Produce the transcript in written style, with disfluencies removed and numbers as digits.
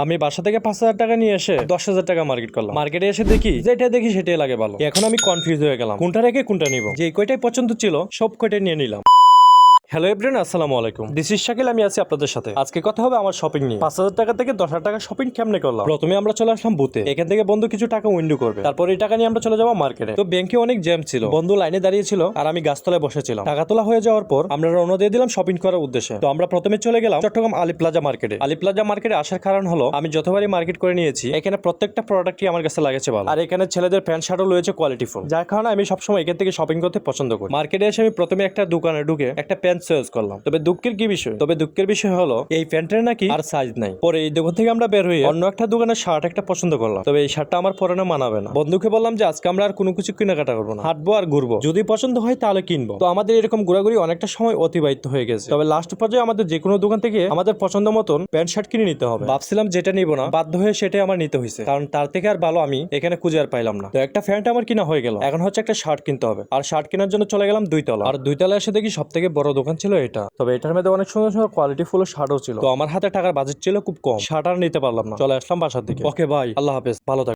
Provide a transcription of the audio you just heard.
আমি বাসা থেকে 5,000 টাকা নিয়ে এসে 10,000 টাকা মার্কেট করলাম। মার্কেটে এসে দেখি যেটা দেখি সেটাই লাগে ভালো। এখন আমি কনফিউজ হয়ে গেলাম কোনটা রেখে কোনটা নিব। যে কয়টাই পছন্দ ছিল সব কয়টাই নিয়ে নিলাম। হ্যালো এভরিওয়ান, আসসালামু আলাইকুম। দিস ইজ শাকিল, আমি আছি আপনাদের সাথে। আজকে কথা হবে আমার শপিং নিয়ে। 5,000 টাকা থেকে 10,000 টাকা শপিং কেমনে করলাম। প্রথমে আমরা চলে আসলাম বুথে। এখান থেকে বন্ধু কিছু টাকা উইন্ডো করবে, তারপর এই টাকা নিয়ে আমরা চলে যাবো মার্কেটে। তো ব্যাংকে অনেক জ্যাম ছিল, বন্ধু লাইনে দাঁড়িয়ে ছিল আর আমি গাছতলায় বসেছিলাম। টাকা তোলা হয়ে যাওয়ার পর আমরা রওনা দিয়ে দিলাম শপিং করার উদ্দেশ্যে। তো আমরা প্রথমে চলে গেলাম চট্টগ্রাম আলী প্লাজা মার্কেটে। আলী প্লাজা মার্কেটে আসার কারণ হলো আমি যতবারই মার্কেট করে নিয়েছি এখানে প্রত্যেকটা প্রোডাক্টই আমার কাছে লাগেছে ভালো। আর এখানে ছেলেদের প্যান্ট শার্টও রয়েছে কোয়ালিটিফুল, যার কারণে আমি সবসময় এখান থেকে শপিং করতে পছন্দ করি। মার্কেটে এসে আমি প্রথমে একটা দোকানে ঢুকে একটা প্যান্ট চয়েস করলাম। তবে দুঃখের বিষয় হলো এই প্যান্টের নাকি আর সাইজ নাই। পরে এই দোকান থেকে আমরা বের হয়ে অন্য একটা দোকানের শার্ট একটা পছন্দ করলাম। তবে এই শার্টটা আমার পরনে মানাবে না। বন্ধুকে বললাম যে আজকে আমরা আর কোনো কিছু কেনাকাটা করবো না, হাঁটবো আর ঘুরবো, যদি পছন্দ হয় তাহলে কিনবো। তো আমাদের এরকম ঘোরাঘুরি অনেকটা সময় অতিবাহিত হয়ে গেছে। তবে লাস্ট পর্যায়ে আমাদের যে কোনো দোকান থেকে আমাদের পছন্দ মতন প্যান্ট শার্ট কিনে নিতে হবে। ভাবছিলাম যেটা নিবো না, বাধ্য হয়ে সেটাই আমার নিতে হয়েছে, কারণ তার থেকে আর ভালো আমি এখানে খুঁজে আর পাইলাম না। তো একটা প্যান্ট আমার কিনা হয়ে গেল, এখন হচ্ছে একটা শার্ট কিনতে হবে। আর শার্ট কেনার জন্য চলে গেলাম 2 তলা। আর 2 তলায় এসে দেখি সব থেকে বড় দোকান ছিল এটা। তবে এটার মধ্যে অনেক সুন্দর সুন্দর কোয়ালিটি ফুল শার্টও ছিল। তো আমার হাতে টাকার বাজেট ছিল খুব কম, শার্ট আর নিতে পারলাম না, চলে আসলাম বাসার দিকে। ওকে ভাই, আল্লাহ হাফেজ, ভালো থাকবেন।